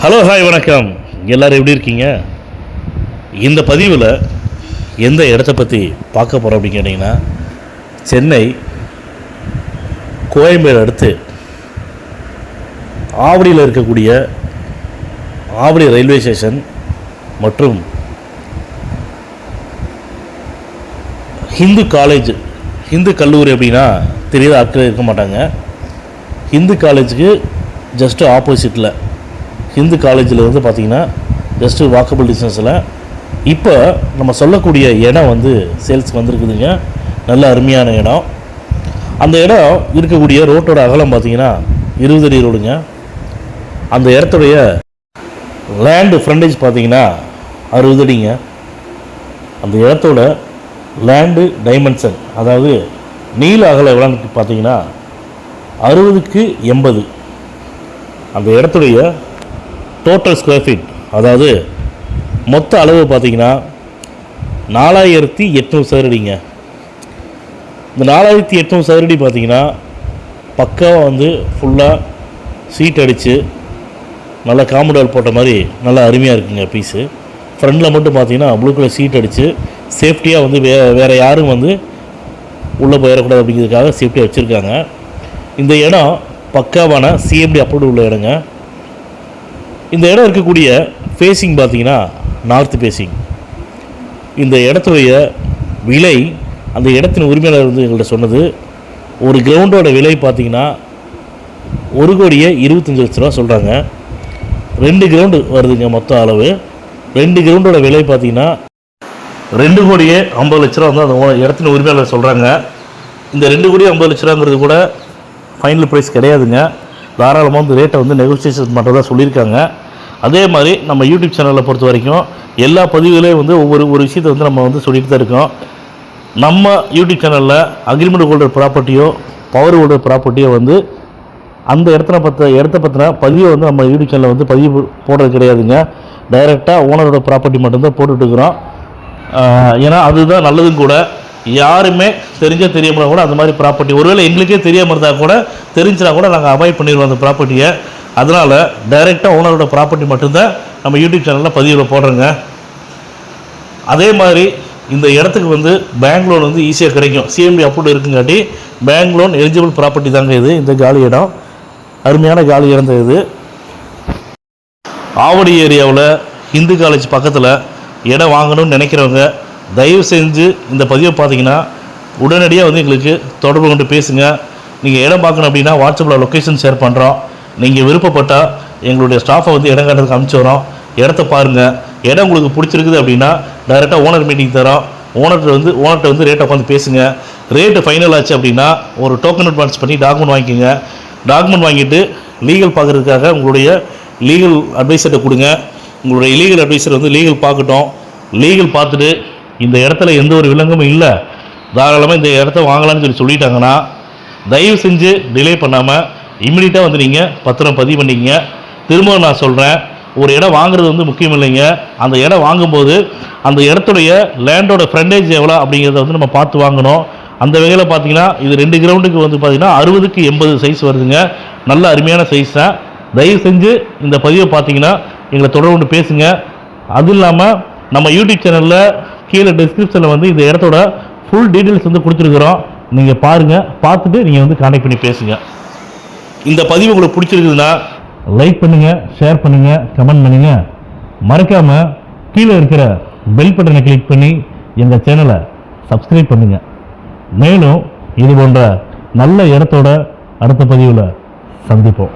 Hello hi வணக்கம். எல்லோரும் எப்படி இருக்கீங்க? இந்த பதிவில் எந்த இடத்த பற்றி பார்க்க போகிறோம் அப்படின்னு கேட்டிங்கன்னா, சென்னை கோயம்பேடு அடுத்து ஆவடியில் இருக்கக்கூடிய ஆவடி ரயில்வே ஸ்டேஷன் மற்றும் ஹிந்து காலேஜ், ஹிந்து கல்லூரி அப்படின்னா தெரியாத ஆட்கள் இருக்க மாட்டாங்க. ஹிந்து காலேஜுக்கு ஜஸ்ட்டு ஆப்போசிட்டில் ஹிந்து காலேஜில் வந்து பார்த்திங்கன்னா ஜஸ்ட்டு வாக்கபிள் டிஸ்டன்ஸில் இப்போ நம்ம சொல்லக்கூடிய இடம் வந்து சேல்ஸ் வந்திருக்குதுங்க. நல்ல அருமையான இடம். அந்த இடம் இருக்கக்கூடிய ரோட்டோட அகலம் பார்த்திங்கன்னா 20 அடி ரோடுங்க. அந்த இடத்துடைய லேண்டு ஃப்ரண்டேஜ் பார்த்திங்கன்னா 60 அடிங்க. அந்த இடத்தோட லேண்டு டைமென்ஷன், அதாவது நீள அகல எவ்வளோன்னு பார்த்திங்கன்னா 60க்கு 80. அந்த இடத்துடைய டோட்டல் ஸ்கொயர் ஃபீட், அதாவது மொத்த அளவு பார்த்திங்கன்னா 4800 சதுரடிங்க. இந்த 4800 சதுரடி பார்த்திங்கன்னா பக்காவாக வந்து ஃபுல்லாக சீட் அடித்து நல்லா காம்பவுண்ட் போட்ட மாதிரி நல்லா அருமையாக இருக்குங்க பீஸு. ஃப்ரண்டில் மட்டும் பார்த்திங்கன்னா ப்ளூ கலர் சீட் அடித்து சேஃப்டியாக வந்து வேறு யாரும் வந்து உள்ளே போயிடக்கூடாது அப்படிங்கிறதுக்காக சேஃப்டியாக வச்சுருக்காங்க. இந்த இடம் பக்காவான சிஎம்டி அப்ரூவ்டு உள்ள இடங்க. இந்த இடம் இருக்கக்கூடிய ஃபேஸிங் பார்த்திங்கன்னா நார்த் ஃபேஸிங். இந்த இடத்துடைய விலை, அந்த இடத்தின் உரிமையாளர் வந்து எங்கள்கிட்ட சொன்னது, ஒரு கிரவுண்டோட விலை பார்த்திங்கன்னா 1,25,00,000 சொல்கிறாங்க. 2 கிரவுண்டு வருதுங்க மொத்த அளவு. 2 கிரவுண்டோட விலை பார்த்திங்கன்னா 2,50,00,000 வந்து அந்த இடத்தின் உரிமையாளர் சொல்கிறாங்க. இந்த 2,50,00,000 கூட ஃபைனல் ப்ரைஸ் கிடையாதுங்க. தாராளமாக வந்து ரேட்டை வந்து நெகோசியேஷன் பண்ணுறதா சொல்லியிருக்காங்க. அதே மாதிரி நம்ம யூடியூப் சேனலில் பொறுத்த வரைக்கும் எல்லா பதிவுகளையும் வந்து ஒரு விஷயத்தை வந்து நம்ம வந்து சொல்லிட்டு தான் இருக்கோம். நம்ம யூடியூப் சேனலில் அக்ரிமெண்ட் ஹோல்டர் ப்ராப்பர்ட்டியோ பவர் ஹோல்டர் ப்ராப்பர்ட்டியோ வந்து அந்த இடத்த பற்றின பதிவை வந்து நம்ம யூடியூப் சேனலில் வந்து பதிவு போடுறது கிடையாதுங்க. டைரெக்டாக ஓனரோட ப்ராப்பர்ட்டி மட்டும்தான் போட்டுட்ருக்குறோம். ஏன்னா அதுதான் நல்லதும் கூட. யாருமே தெரியாமல் கூட அந்த மாதிரி ப்ராப்பர்ட்டி, ஒருவேளை எங்களுக்கே தெரியாமல் இருந்தால் கூட, தெரிஞ்சுனா கூட நாங்கள் அவாய்ட் பண்ணிடுவோம் அந்த ப்ராப்பர்ட்டியை. அதனால் டைரெக்டாக ஓனரோட ப்ராப்பர்ட்டி மட்டும்தான் நம்ம யூடியூப் சேனலில் பதிவில் போடுறோங்க. அதே மாதிரி இந்த இடத்துக்கு வந்து பேங்க் லோன் வந்து ஈஸியாக கிடைக்கும். சிஎம்டி அப்ரூவ்டு இருக்குங்காட்டி பேங்க் லோன் எலிஜிபிள் ப்ராப்பர்ட்டி தாங்க இது. இந்த காலி இடம் அருமையான காலி இடம் தான் இது. ஆவடி ஏரியாவில் ஹிந்து காலேஜ் பக்கத்தில் இடம் வாங்கணும்னு நினைக்கிறவங்க தயவு செஞ்சு இந்த பதிவை பார்த்தீங்கன்னா உடனடியாக வந்து எங்களுக்கு தொடர்பு கொண்டு பேசுங்க. நீங்கள் இடம் பார்க்கணும் அப்படின்னா வாட்ஸ்அப்பில் லொக்கேஷன் ஷேர் பண்ணுறோம். நீங்கள் விருப்பப்பட்டால் எங்களுடைய ஸ்டாஃபை வந்து இடம் காட்டுறதுக்கு அனுப்பிச்சி வரோம். இடத்த பாருங்கள். இடம் உங்களுக்கு பிடிச்சிருக்குது அப்படின்னா டைரெக்டாக ஓனர் மீட்டிங் தரோம். ஓனர்கிட்ட வந்து ரேட்டை உட்காந்து பேசுங்க. ரேட்டு ஃபைனல் ஆச்சு அப்படின்னா ஒரு டோக்கன் அட்வான்ஸ் பண்ணி டாக்குமெண்ட் வாங்கிக்கோங்க. டாக்குமெண்ட் வாங்கிட்டு லீகல் பார்க்குறதுக்காக உங்களுடைய லீகல் அட்வைசர்கிட்ட கொடுங்க. உங்களுடைய லீகல் அட்வைசர் வந்து லீகல் பார்க்கட்டும். லீகல் பார்த்துட்டு இந்த இடத்துல எந்த ஒரு விலங்குமே இல்லை, தாராளமாக இந்த இடத்த வாங்கலாம்னு சொல்லிட்டாங்கன்னா தயவு செஞ்சு டிலே பண்ணாமல் இம்மிடியட்டாக வந்து நீங்கள் பத்திரம் பதிவு பண்ணிக்கங்க. திரும்ப நான் சொல்கிறேன், ஒரு இடம் வாங்குறது வந்து முக்கியம் இல்லைங்க. அந்த இடம் வாங்கும்போது அந்த இடத்துடைய லேண்டோட ஃப்ரண்டேஜ் எவ்வளோ அப்படிங்கிறத வந்து நம்ம பார்த்து வாங்கணும். அந்த வகையில் பார்த்தீங்கன்னா இது 2 கிரவுண்டுக்கு வந்து பார்த்திங்கன்னா 60க்கு 80 சைஸ் வருதுங்க. நல்ல அருமையான சைஸ் தான். தயவு செஞ்சு இந்த பதிவை பார்த்தீங்கன்னா எங்களை தொடர்பு கொண்டு பேசுங்க. அதுவும் இல்லாமல் நம்ம யூடியூப் சேனலில் கீழே டிஸ்கிரிப்ஷனில் வந்து இந்த இடத்தோட ஃபுல் டீட்டெயில்ஸ் வந்து கொடுத்துருக்குறோம். நீங்கள் பாருங்கள். பார்த்துட்டு நீங்கள் வந்து கான்டாக்ட் பண்ணி பேசுங்க. இந்த பதிவு உங்களுக்கு பிடிச்சிருக்குதுன்னா லைக் பண்ணுங்கள், ஷேர் பண்ணுங்கள், கமெண்ட் பண்ணுங்கள். மறக்காமல் கீழே இருக்கிற பெல் பட்டனை கிளிக் பண்ணி எங்கள் சேனலை சப்ஸ்கிரைப் பண்ணுங்கள். மேலும் இது போன்ற நல்ல இடத்தோட அடுத்த பதிவில் சந்திப்போம்.